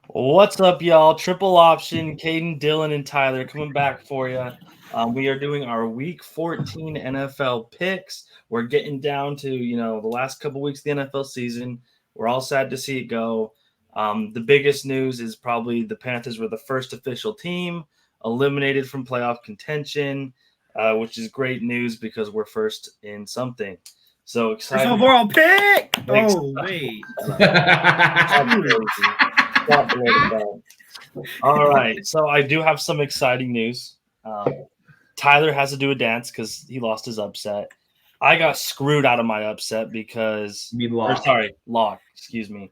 What's up, y'all? Triple option, Caden, Dylan, and Tyler coming back for you. We are doing our Week 14 NFL picks. We're getting down to the last couple weeks of the NFL season. We're all sad to see it go. The biggest news is probably the Panthers were the first official team eliminated from playoff contention, which is great news because we're first in something. So excited! First overall pick. Oh wait. All right, so I do have some exciting news. Tyler has to do a dance because he lost his upset. I got screwed out of my upset because lock. Excuse me.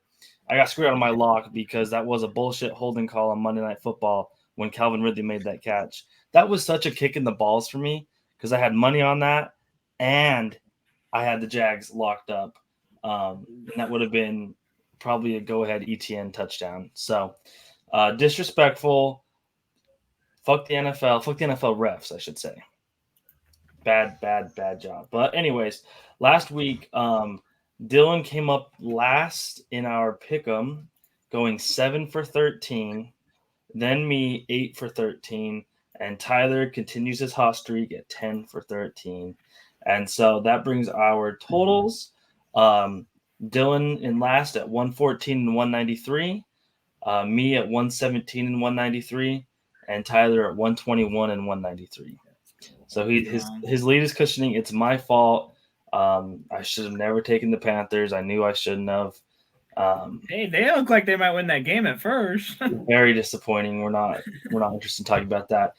I got screwed out of my lock because that was a bullshit holding call on Monday Night Football when Calvin Ridley made that catch. That was such a kick in the balls for me because I had money on that and I had the Jags locked up. And that would have been probably a go-ahead ETN touchdown. So disrespectful. Fuck the NFL. Fuck the NFL refs, I should say. Bad job. But anyways, last week, Dylan came up last in our pick'em, going 7 for 13. Then me, 8 for 13. And Tyler continues his hot streak at 10 for 13. And so that brings our totals. Dylan in last at 114 and 193. Me at 117 and 193. And Tyler at 121 and 193. So his lead is cushioning. It's my fault. I should have never taken the Panthers. I knew I shouldn't have. Hey, they look like they might win that game at first. Very disappointing. We're not interested in talking about that.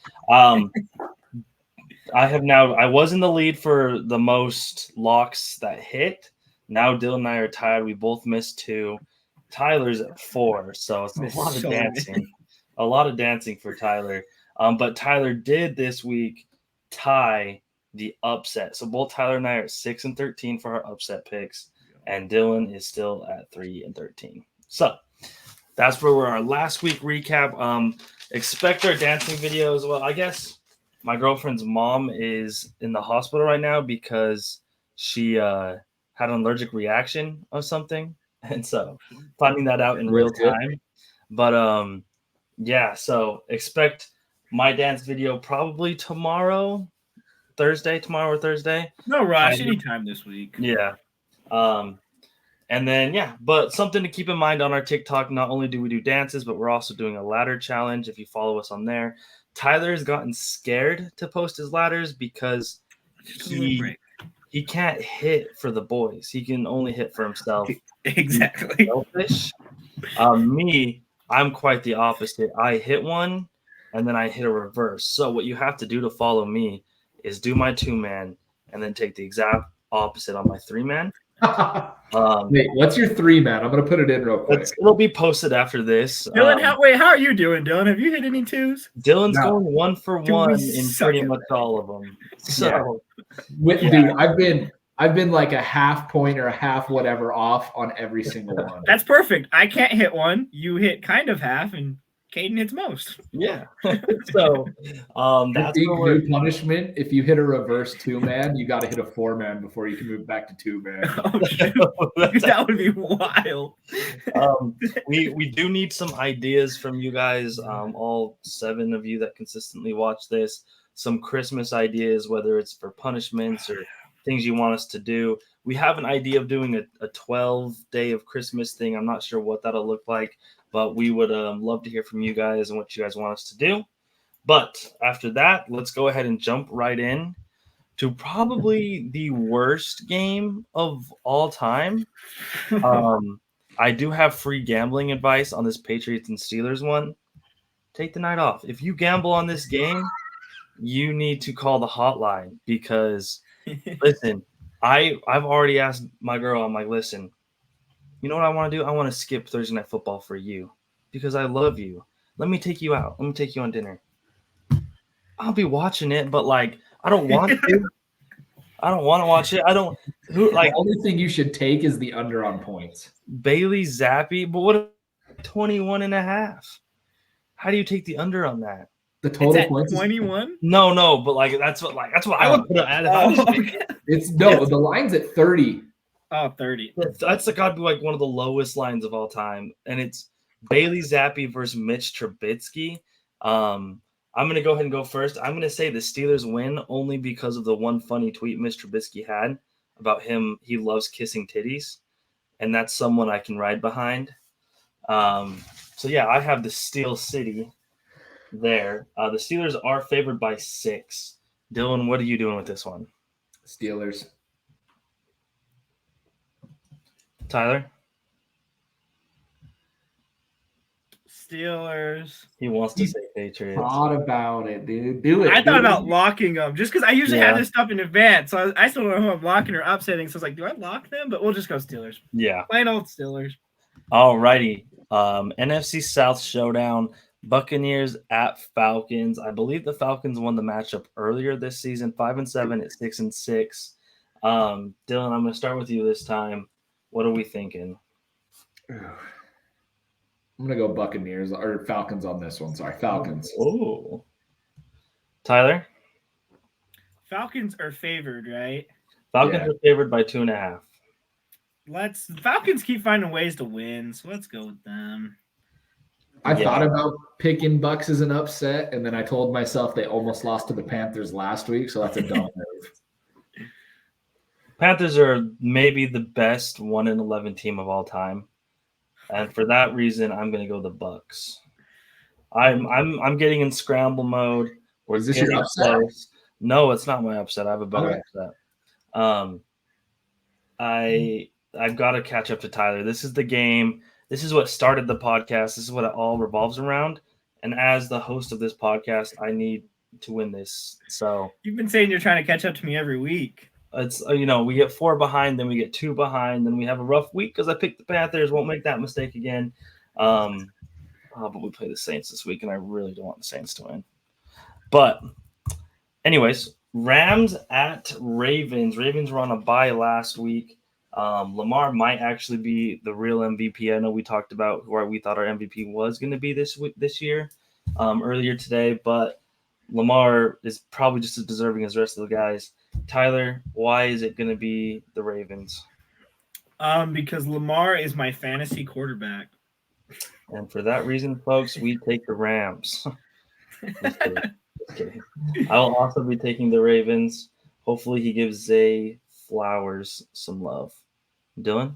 I was in the lead for the most locks that hit. Now Dylan and I are tied. We both missed 2. Tyler's at 4, so it's a lot of dancing. A lot of dancing for Tyler. But Tyler did this week tie the upset. So both Tyler and I are at 6 and 13 for our upset picks, and Dylan is still at 3 and 13. So that's where we're our last week recap. Expect our dancing video as well. I guess my girlfriend's mom is in the hospital right now because she had an allergic reaction of something. And so finding that out in real time. But yeah, so expect my dance video probably tomorrow or Thursday. No rush, anytime this week. Yeah. And then, but something to keep in mind on our TikTok, not only do we do dances, but we're also doing a ladder challenge. If you follow us on there, Tyler has gotten scared to post his ladders because he can't hit for the boys. He can only hit for himself. Exactly. Selfish. Me, I'm quite the opposite. I hit one and then I hit a reverse. So what you have to do to follow me is do my 2-man and then take the exact opposite on my 3-man. Wait, what's your 3-man? I'm gonna put it in real quick. It'll be posted after this. Dylan, how are you doing, Dylan? Have you hit any 2s? Dylan's going 1 for 1 in pretty much all of them. So, dude, I've been like a half point or a half whatever off on every single one. That's perfect. I can't hit one. You hit kind of half, and Caden hits most. Yeah. So that's new punishment. If you hit a reverse 2-man, you got to hit a 4-man before you can move back to 2-man. That would be wild. We do need some ideas from you guys, all 7 of you that consistently watch this. Some Christmas ideas, whether it's for punishments or things you want us to do. We have an idea of doing a 12-day of Christmas thing. I'm not sure what that'll look like, but we would love to hear from you guys and what you guys want us to do. But after that, let's go ahead and jump right in to probably the worst game of all time. I do have free gambling advice on this Patriots and Steelers one. Take the night off. If you gamble on this game, you need to call the hotline because listen, I've already asked my girl, I'm like, listen, you know what I want to do? I want to skip Thursday Night Football for you because I love you. Let me take you out. Let me take you on dinner. I'll be watching it, but like, I don't want to. I don't want to watch it. The only thing you should take is the under on points. Bailey Zappi, but what 21.5? How do you take the under on that? The total points 21? No, but that's what I would put it at. The line's at 30. Oh, 30. That's got to be like one of the lowest lines of all time, and it's Bailey Zappi versus Mitch Trubisky. I'm going to go ahead and go first. I'm going to say the Steelers win only because of the one funny tweet Mitch Trubisky had about him. He loves kissing titties, and that's someone I can ride behind. So, yeah, I have the Steel City there. The Steelers are favored by 6. Dylan, what are you doing with this one? Steelers. Tyler? Steelers. He wants to say Patriots. Thought about it, dude. Do it. I thought about locking them just because I usually have this stuff in advance. So I still don't know who I'm locking or upsetting. So I was like, do I lock them? But we'll just go Steelers. Yeah. Plain old Steelers. All righty. NFC South showdown. Buccaneers at Falcons. I believe the Falcons won the matchup earlier this season, 5-7 at 6-6. Dylan, I'm going to start with you this time. What are we thinking? I'm going to go Buccaneers or Falcons on this one. Sorry, Falcons. Oh. Tyler? Falcons are favored, right? Falcons are favored by 2.5. Falcons keep finding ways to win, so let's go with them. I thought about picking Bucks as an upset, and then I told myself they almost lost to the Panthers last week, so that's a dumb move. Panthers are maybe the best 1-11 team of all time. And for that reason, I'm going to go the Bucks. I'm getting in scramble mode. Is this your upset? No, it's not my upset. I have a better upset. I've got to catch up to Tyler. This is the game. This is what started the podcast. This is what it all revolves around. And as the host of this podcast, I need to win this. So you've been saying you're trying to catch up to me every week. It's we get 4 behind, then we get 2 behind, then we have a rough week because I picked the Panthers. Won't make that mistake again. But we play the Saints this week, and I really don't want the Saints to win. But anyways, Rams at Ravens. Ravens were on a bye last week. Lamar might actually be the real MVP. I know we talked about where we thought our MVP was going to be this year earlier today, but Lamar is probably just as deserving as the rest of the guys. Tyler, why is it going to be the Ravens? Because Lamar is my fantasy quarterback. And for that reason, folks, we take the Rams. Just kidding. I will also be taking the Ravens. Hopefully he gives Zay Flowers some love. Dylan?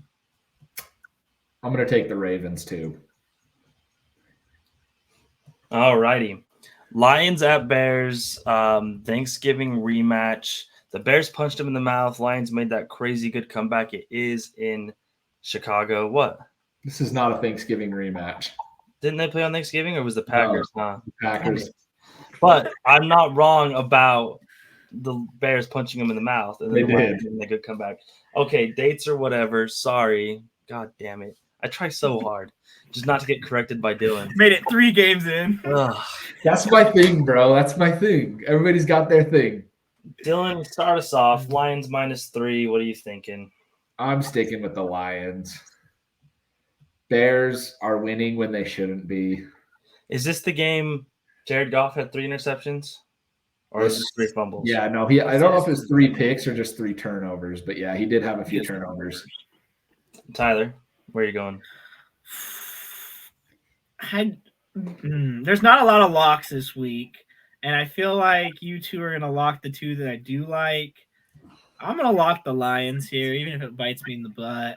I'm going to take the Ravens too. All righty. Lions at Bears, Thanksgiving rematch. The Bears punched him in the mouth. Lions made that crazy good comeback. It is in Chicago. What? This is not a Thanksgiving rematch. Didn't they play on Thanksgiving, or was the Packers? No, Packers. But I'm not wrong about the Bears punching him in the mouth. And they did. And they could come back. Okay, dates or whatever. Sorry. God damn it. I try so hard just not to get corrected by Dylan. Made it 3 games in. Ugh. That's my thing, bro. That's my thing. Everybody's got their thing. Dylan, start us off. Lions -3. What are you thinking? I'm sticking with the Lions. Bears are winning when they shouldn't be. Is this the game Jared Goff had 3 interceptions? Or is this 3 fumbles? Yeah, no. I don't know if it's 3 picks or just 3 turnovers, but yeah, he did have a few turnovers. Tyler, where are you going? There's not a lot of locks this week, and I feel like you two are going to lock the 2 that I do like. I'm going to lock the Lions here, even if it bites me in the butt.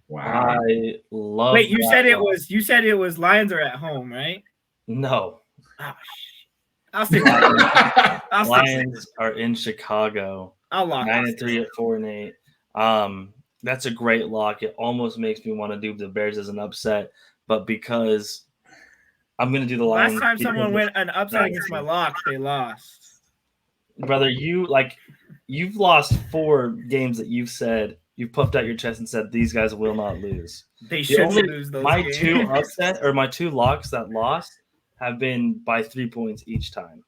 Wow. I love Wait, you said it was Lions are at home, right? No. Oh, shit. I'll stick with it. Lions are in Chicago. I'll lock 9-3 at 4-8. That's a great lock. It almost makes me want to do the Bears as an upset, but because I'm going to do the Lions. Last time someone went an upset against my lock, they lost. Brother, you've lost 4 games that you've said, you've puffed out your chest and said these guys will not lose. They should lose those my games. 2 upset or my 2 locks that lost have been by 3 points each time.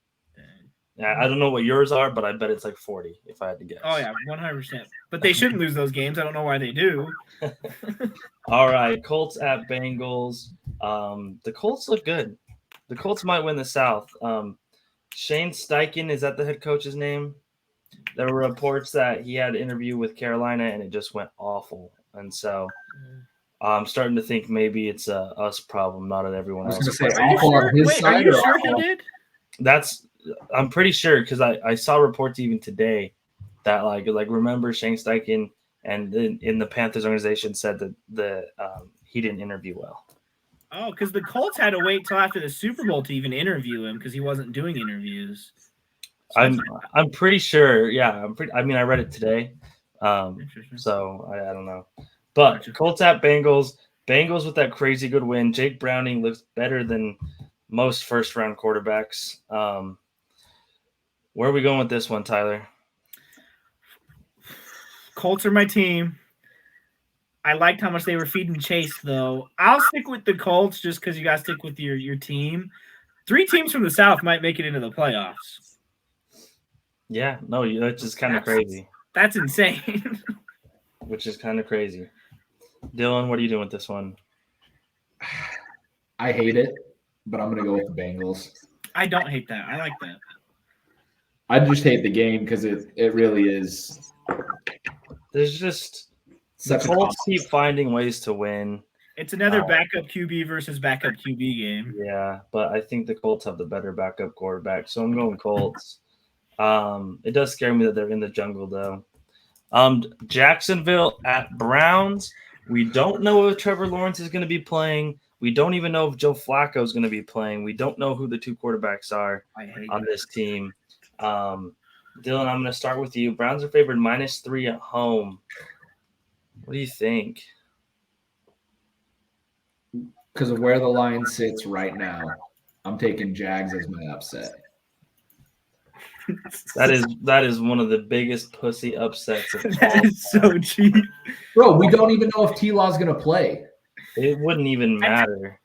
Yeah, I don't know what yours are, but I bet it's like 40 if I had to guess. Oh, yeah, 100%. But they shouldn't lose those games. I don't know why they do. All right, Colts at Bengals. The Colts look good. The Colts might win the South. Shane Steichen, is that the head coach's name? There were reports that he had an interview with Carolina, and it just went awful. And so I'm starting to think maybe it's a us problem, not an everyone else. I was going to say, awful on his side. Are you sure he did? I'm pretty sure because I saw reports even today that like remember Shane Steichen and in the Panthers organization said that he didn't interview well. Oh, because the Colts had to wait till after the Super Bowl to even interview him because he wasn't doing interviews. So I'm pretty sure. Yeah, I read it today. So I don't know. But Colts at Bengals. Bengals with that crazy good win. Jake Browning looks better than most first-round quarterbacks. Where are we going with this one, Tyler? Colts are my team. I liked how much they were feeding Chase, though. I'll stick with the Colts just because you got to stick with your team. 3 teams from the South might make it into the playoffs. Yeah, no, that's just kind of crazy. That's insane. Which is kind of crazy. Dylan, what are you doing with this one? I hate it, but I'm going to go with the Bengals. I don't hate that. I like that. I just hate the game because it really is. There's just the Colts keep finding ways to win. It's another backup QB versus backup QB game. Yeah, but I think the Colts have the better backup quarterback, so I'm going Colts. It does scare me that they're in the jungle, though. Jacksonville at Browns. We don't know if Trevor Lawrence is going to be playing. We don't even know if Joe Flacco is going to be playing. We don't know who the 2 quarterbacks are on this team. Dylan, I'm going to start with you. Browns are favored -3 at home. What do you think? Because of where the line sits right now, I'm taking Jags as my upset. That is one of the biggest pussy upsets. That is so cheap. Bro, we don't even know if T-Law is going to play. It wouldn't even matter.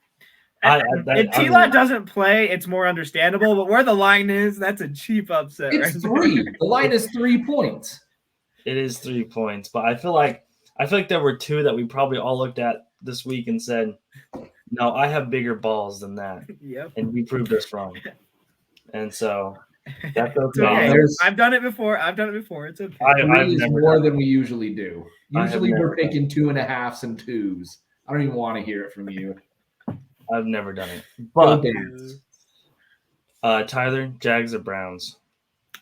If T-Law doesn't play, it's more understandable. But where the line is, that's a cheap upset. It's 3. The line is 3 points. It is 3 points, but I feel like there were 2 that we probably all looked at this week and said, "No, I have bigger balls than that." Yep. And we proved us wrong. And so that's okay. Okay. I've done it before. It's okay. Three is more than we usually do. Usually we're taking 2.5s and 2s. I don't even want to hear it from you. I've never done it. But Tyler, Jags or Browns?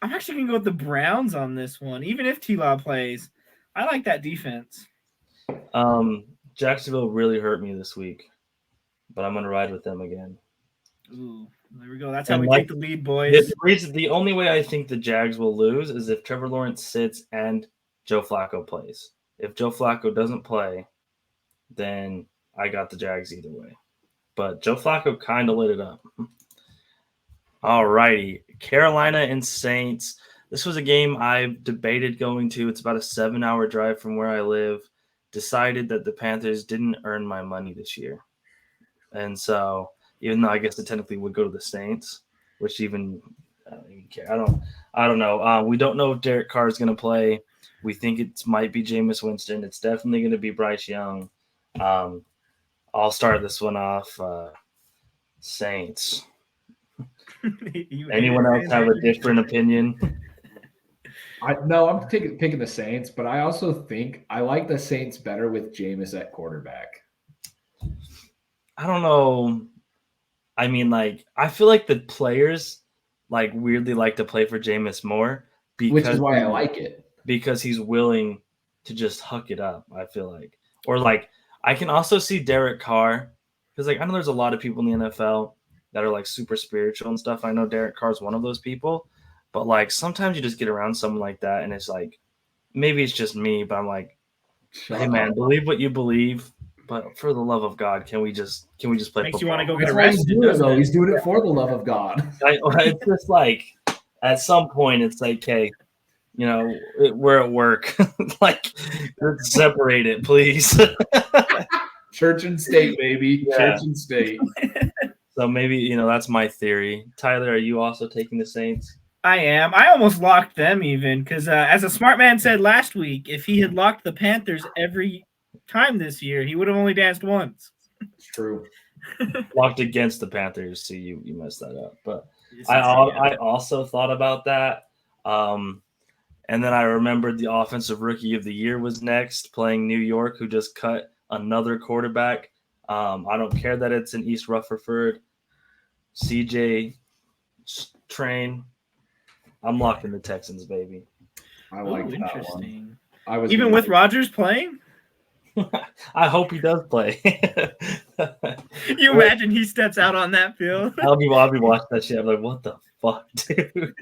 I'm actually going to go with the Browns on this one. Even if T-Law plays, I like that defense. Jacksonville really hurt me this week, but I'm going to ride with them again. Ooh, there we go. That's how we take the lead, boys. The only way I think the Jags will lose is if Trevor Lawrence sits and Joe Flacco plays. If Joe Flacco doesn't play, then I got the Jags either way. But Joe Flacco kind of lit it up. All righty. Carolina and Saints. This was a game I debated going to. It's about a 7-hour drive from where I live. Decided that the Panthers didn't earn my money this year. And so, even though I guess it technically would go to the Saints, which even I don't even care. I don't know. We don't know if Derek Carr is going to play. We think it might be Jameis Winston. It's definitely going to be Bryce Young. I'll start this one off. Saints. Anyone else have a different opinion? No, I'm picking the Saints, but I also think I like the Saints better with Jameis at quarterback. I don't know. I mean, I feel like the players weirdly like to play for Jameis more, which is why I like it. Because he's willing to just huck it up, I feel like. Or I can also see Derek Carr, because I know there's a lot of people in the NFL that are super spiritual and stuff. I know Derek Carr's one of those people, but sometimes you just get around someone like that and it's maybe it's just me, but I'm hey man, believe what you believe, but for the love of God, can we just play Makes football? You want to go get arrested? He's doing it for the love of God. It's just at some point it's hey, we're at work. Let's separate it, please. Church and state, baby. Yeah. Church and state. So maybe, that's my theory. Tyler, are you also taking the Saints? I am. I almost locked them even because as a smart man said last week, if he had locked the Panthers every time this year, he would have only danced once. True. Locked against the Panthers, so you messed that up. But I also thought about that. And then I remembered the offensive rookie of the year was next, playing New York, who just cut another quarterback. I don't care that it's in East Rutherford. CJ Train. I'm locking the Texans, baby. I like that interesting. One. Even with Rodgers playing? I hope he does play. You imagine he steps out on that field? I'll be watching that shit. I'm like, what the fuck, dude?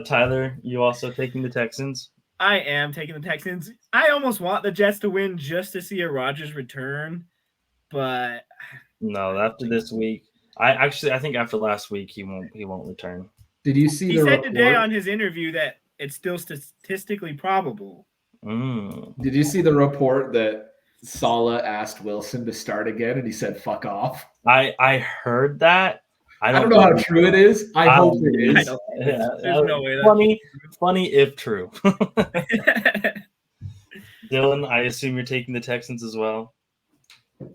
Tyler, you also taking the Texans? I am taking the Texans. I almost want the Jets to win just to see a Rodgers return, but no. After this week, I think after last week he won't return. Did you see? He said today on his interview that it's still statistically probable. Did you see the report that Saleh asked Wilson to start again, and he said "fuck off"? I heard that. I don't know how true it is. I hope it is. There's no way. Funny if true. Dylan, I assume you're taking the Texans as well.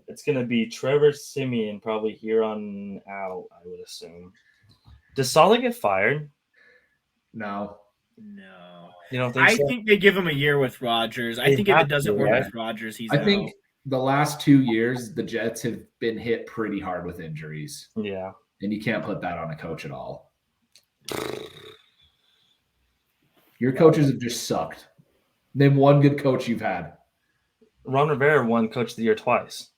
It's gonna be Trevor Siemian probably here on out. I would assume. Does Saleh get fired? No. You don't think so? I think they give him a year with Rodgers. I think if it doesn't work with Rodgers, he's out. I think the last 2 years, the Jets have been hit pretty hard with injuries. Yeah. And you can't put that on a coach at all. Your coaches have just sucked. Name one good coach you've had. Ron Rivera won Coach of the Year twice.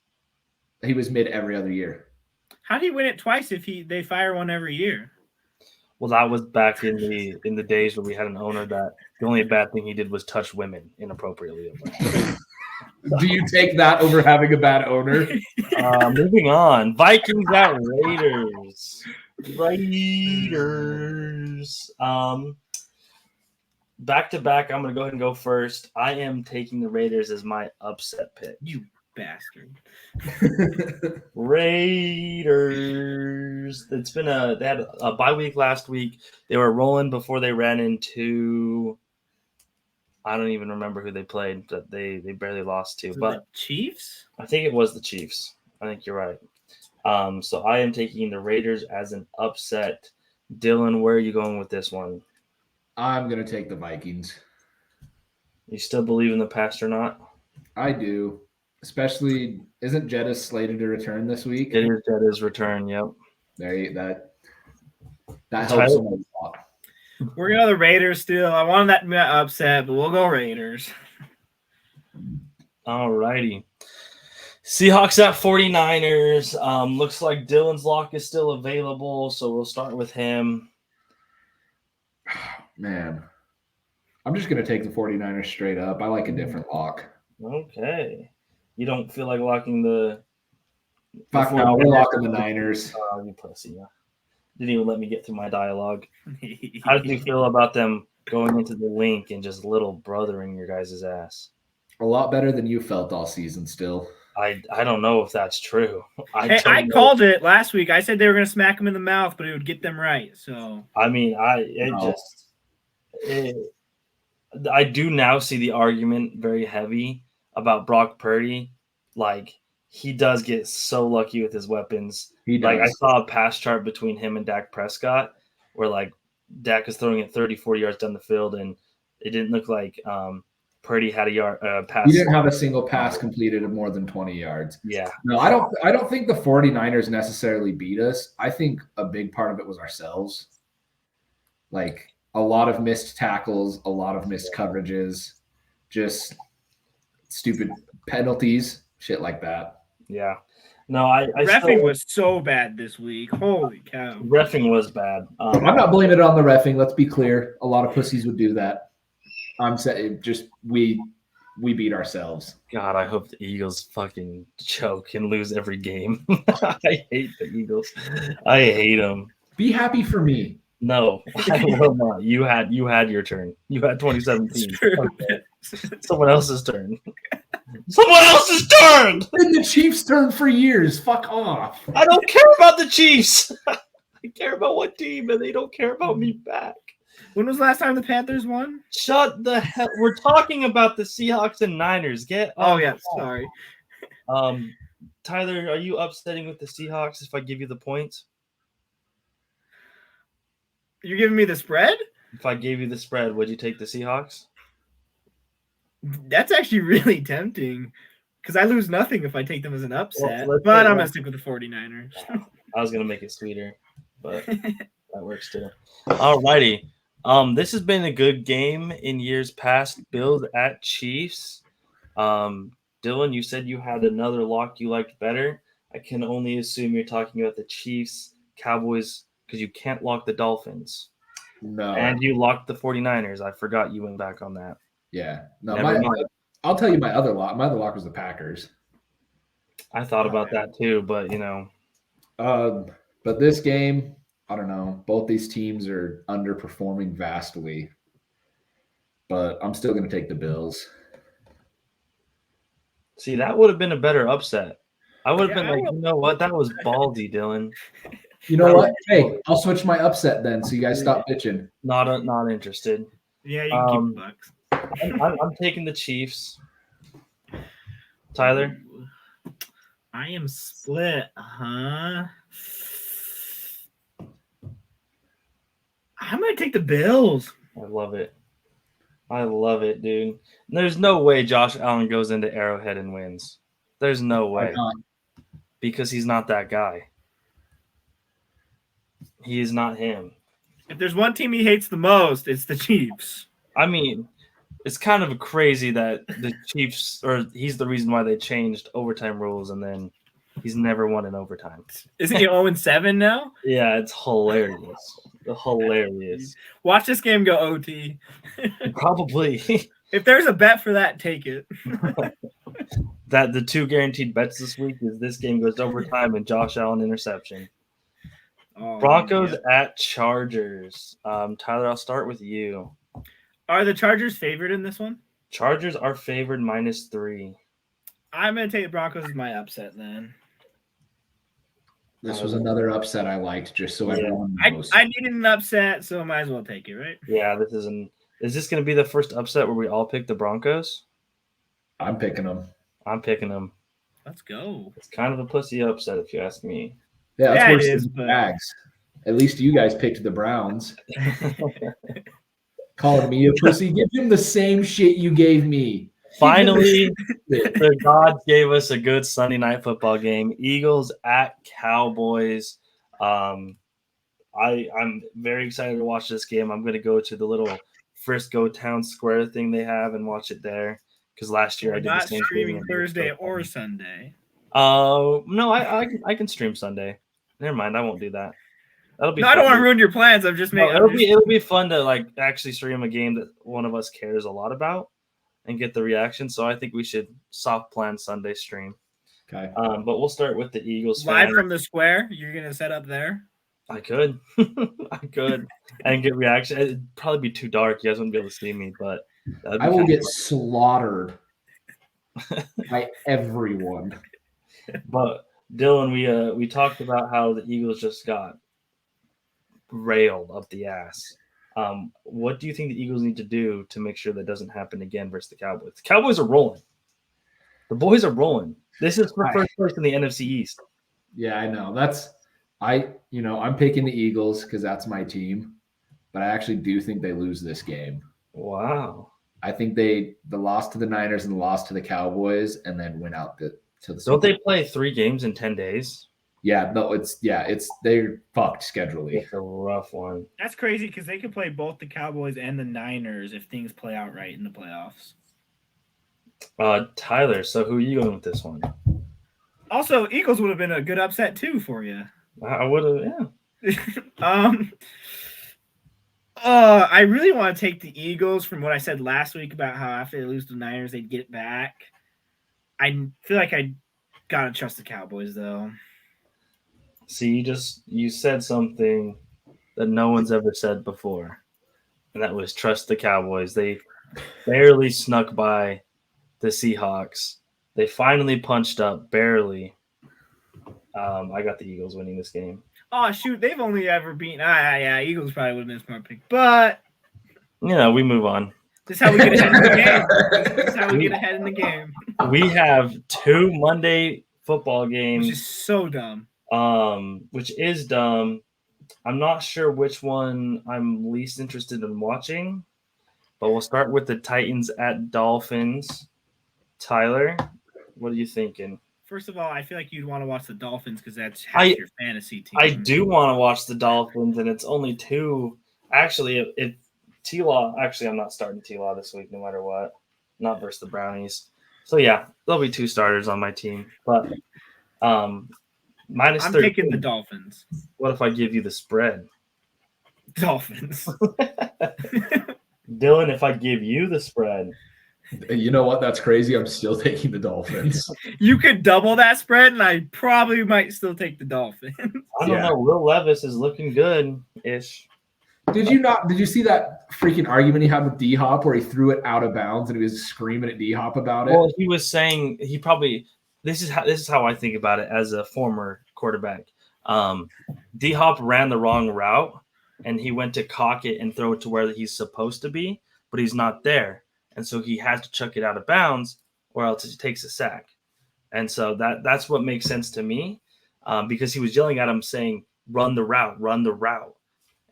He was mid every other year. How do you win it twice if they fire one every year? Well, that was back in the days where we had an owner that the only bad thing he did was touch women inappropriately. Do you take that over having a bad owner? Moving on. Vikings at Raiders. Back to back, I'm going to go ahead and go first. I am taking the Raiders as my upset pick. You bastard. Raiders. They had a bye week last week. They were rolling before they ran into, I don't even remember who they played, but they barely lost to. But the Chiefs? I think it was the Chiefs. I think you're right. So I am taking the Raiders as an upset. Dylan, where are you going with this one? I'm going to take the Vikings. You still believe in the past or not? I do. Especially, isn't Jettis slated to return this week? It is Jettis' return, yep. That helps them a lot. We're going to the Raiders still. I wanted that to be upset, but we'll go Raiders. All righty. Seahawks at 49ers. Looks like Dylan's lock is still available, so we'll start with him. Man, I'm just going to take the 49ers straight up. I like a different lock. Okay. You don't feel like locking the Fuck no, we're locking the Niners. Oh, you pussy. Yeah. Didn't even let me get through my dialogue. How did you feel about them going into the link and just little brothering your guys' ass? A lot better than you felt all season still. I don't know if that's true. I called it last week. I said they were going to smack them in the mouth, but it would get them right. So I mean, I do now see the argument very heavy about Brock Purdy. Like, he does get so lucky with his weapons. He does. Like, I saw a pass chart between him and Dak Prescott where, like, Dak is throwing it 30, 40 yards down the field, and it didn't look like Purdy had a pass. He didn't have a single pass completed of more than 20 yards. Yeah. No, I don't think the 49ers necessarily beat us. I think a big part of it was ourselves. Like, a lot of missed tackles, a lot of missed coverages, just stupid penalties, shit like that. Yeah. No, I reffing was so bad this week. Holy cow. Reffing was bad. I'm not blaming it on the reffing. Let's be clear. A lot of pussies would do that. I'm saying just we beat ourselves. God, I hope the Eagles fucking choke and lose every game. I hate the Eagles. I hate them. Be happy for me. No, I will not. You had your turn. You had 2017. Okay. Someone else's turn. Someone else's turn. Been the Chiefs' turn for years. Fuck off. I don't care about the Chiefs. I care about one team, and they don't care about me back. When was the last time the Panthers won? Shut the hell. We're talking about the Seahawks and Niners. Sorry. Tyler, are you upsetting with the Seahawks if I give you the points? You're giving me the spread? If I gave you the spread, would you take the Seahawks? That's actually really tempting. because I lose nothing if I take them as an upset. Well, but I'm going to stick with the 49ers. I was going to make it sweeter, but that works too. All righty. This has been a good game in years past. Bills at Chiefs. Dylan, you said you had another lock you liked better. I can only assume you're talking about the Chiefs, Cowboys, because you can't lock the Dolphins. No. And you locked the 49ers. I forgot you went back on that. Yeah. No, Never mind. I'll tell you my other lock. My other lock was the Packers. I thought about that too, but But this game, I don't know. Both these teams are underperforming vastly. But I'm still going to take the Bills. See, that would have been a better upset. I would have been like, you know what? That was ballsy, Dylan. You know what? Hey, I'll switch my upset then, so you guys stop bitching. Not interested. Yeah, you can keep the Bucks. I'm taking the Chiefs. Tyler? I am split, huh? I'm going to take the Bills. I love it. I love it, dude. There's no way Josh Allen goes into Arrowhead and wins. There's no way. Because he's not that guy. He is not him. If there's one team he hates the most, it's the Chiefs. I mean, it's kind of crazy that the Chiefs, or he's the reason why they changed overtime rules, and then he's never won in overtime. Isn't he 0-7 now? Yeah, it's hilarious. Hilarious. Watch this game go OT. Probably. If there's a bet for that, take it. That the two guaranteed bets this week is this game goes overtime and Josh Allen interception. Oh, Broncos at Chargers. Tyler, I'll start with you. Are the Chargers favored in this one? Chargers are favored -3. I'm going to take the Broncos as my upset then. This was another upset I liked, just so everyone knows. I needed an upset, so I might as well take it, right? Yeah, is this going to be the first upset where we all pick the Broncos? I'm picking them. I'm picking them. Let's go. It's kind of a pussy upset, if you ask me. Yeah, that's worse than Bags. At least you guys picked the Browns. Calling me a pussy. Give him the same shit you gave me. Finally, the gods gave us a good Sunday night football game. Eagles at Cowboys. I'm very excited to watch this game. I'm going to go to the little Frisco Town Square thing they have and watch it there. Because last year I did the same thing. Not streaming Thursday or Sunday. No, I can stream Sunday. Never mind, I won't do that. That'll be. No, I don't want to ruin your plans. I'm just making. It'll be fun to actually stream a game that one of us cares a lot about and get the reaction. So I think we should soft plan Sunday stream. Okay. But we'll start with the Eagles. Live from the square. You're gonna set up there. I could, and get reaction. It'd probably be too dark. You guys wouldn't be able to see me, but. I will get slaughtered by everyone. But Dylan, we talked about how the Eagles just got railed up the ass. What do you think the Eagles need to do to make sure that doesn't happen again versus the Cowboys? The Cowboys are rolling. The boys are rolling. This is for first place in the NFC East. Yeah, I know. I'm picking the Eagles because that's my team, but I actually do think they lose this game. Wow. I think the loss to the Niners and the loss to the Cowboys, and then went out to the. Don't they play 3 games in 10 days? Yeah, no, they're fucked schedually. It's a rough one. That's crazy because they could play both the Cowboys and the Niners if things play out right in the playoffs. Tyler, so who are you going with this one? Also, Eagles would have been a good upset too for you. I would have, yeah. I really want to take the Eagles from what I said last week about how after they lose to the Niners, they'd get it back. I feel like I gotta trust the Cowboys though. See, you said something that no one's ever said before, and that was trust the Cowboys. They barely snuck by the Seahawks. They finally punched up, barely. I got the Eagles winning this game. Oh, shoot. They've only ever beaten. Yeah, Eagles probably would have been a smart pick. But, we move on. This is how we get ahead in the game. This is how we get ahead in the game. We have 2 Monday football games. Which is so dumb. Which is dumb. I'm not sure which one I'm least interested in watching. But we'll start with the Titans at Dolphins. Tyler, What are you thinking? First of all, I feel like you'd want to watch the Dolphins because that's half your fantasy team. I do want to watch the Dolphins, and it's only 2. Actually, if T-Law, actually, I'm not starting T-Law this week, no matter what. Not versus the Brownies. So yeah, there'll be 2 starters on my team, but minus. I'm taking the Dolphins. What if I give you the spread? Dolphins. Dylan, if I give you the spread. You know what? That's crazy. I'm still taking the Dolphins. You could double that spread, and I probably might still take the Dolphins. I don't know. Will Levis is looking good-ish. Did you see that freaking argument he had with D-Hop where he threw it out of bounds and he was screaming at D-Hop about it? Well, he was saying he probably this is how I think about it as a former quarterback. D-Hop ran the wrong route and he went to cock it and throw it to where he's supposed to be, but he's not there. And so he has to chuck it out of bounds or else it takes a sack. And so that's what makes sense to me because he was yelling at him saying, run the route, run the route.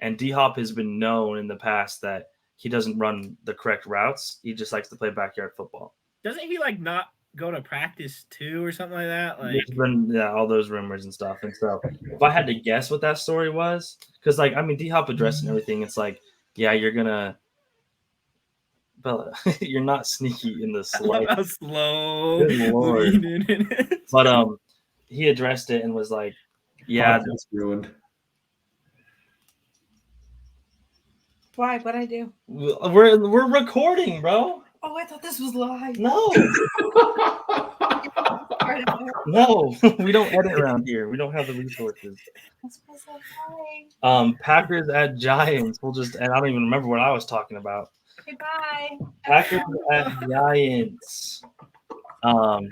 And D-Hop has been known in the past that he doesn't run the correct routes. He just likes to play backyard football. Doesn't he not go to practice too or something like that? There's been all those rumors and stuff. And so if I had to guess what that story was, because D-Hop addressed and everything, it's like, yeah, you're gonna, but you're not sneaky in the slightest. How slow. Good Lord. But he addressed it and was like, yeah, that's ruined. Why? What'd I do? We're recording, bro. Oh, I thought this was live. No. No, we don't edit around here. We don't have the resources. Packers at Giants. And I don't even remember what I was talking about. Okay, bye. Packers at Giants.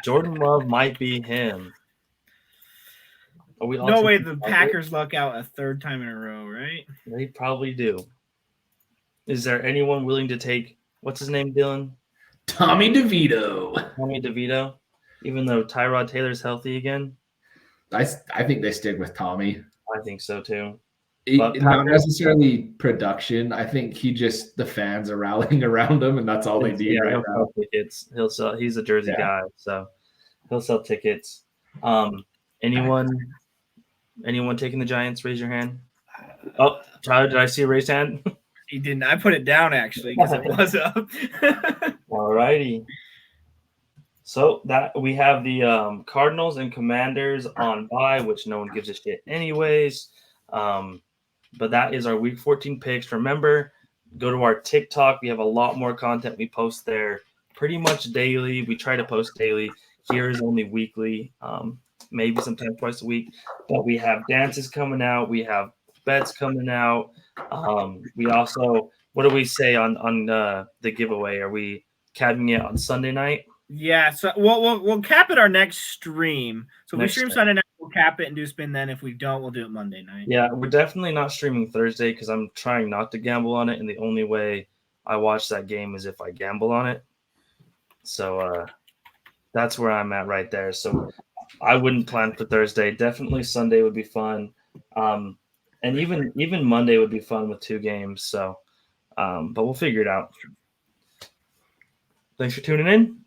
Jordan Love might be him. No way the Packers luck out a 3rd time in a row, right? They probably do. Is there anyone willing to take, what's his name, Dylan? Tommy DeVito. Tommy DeVito? Even though Tyrod Taylor's healthy again? I think they stick with Tommy. I think so too. Not necessarily production. I think the fans are rallying around him, and that's all they need right now. Tickets. He'll sell. He's a Jersey guy, so he'll sell tickets. Anyone taking the Giants? Raise your hand. Oh, Tyler, did I see a raised hand? He didn't. I put it down actually because it was up. All righty. So that we have the Cardinals and Commanders on bye, which no one gives a shit anyways. But that is our Week 14 picks. Remember, go to our TikTok. We have a lot more content we post there pretty much daily. We try to post daily. Here is only weekly, maybe sometimes twice a week. But we have dances coming out. We have bets coming out. We also, what do we say on the giveaway? Are we capping it on Sunday night? Yeah, so we'll cap it our next stream. So if we stream Sunday night, we'll cap it and do spin then. If we don't, we'll do it Monday night. Yeah, we're definitely not streaming Thursday because I'm trying not to gamble on it, and the only way I watch that game is if I gamble on it. So that's where I'm at right there. So I wouldn't plan for Thursday. Definitely Sunday would be fun. And even Monday would be fun with 2 games. So but we'll figure it out. Thanks for tuning in.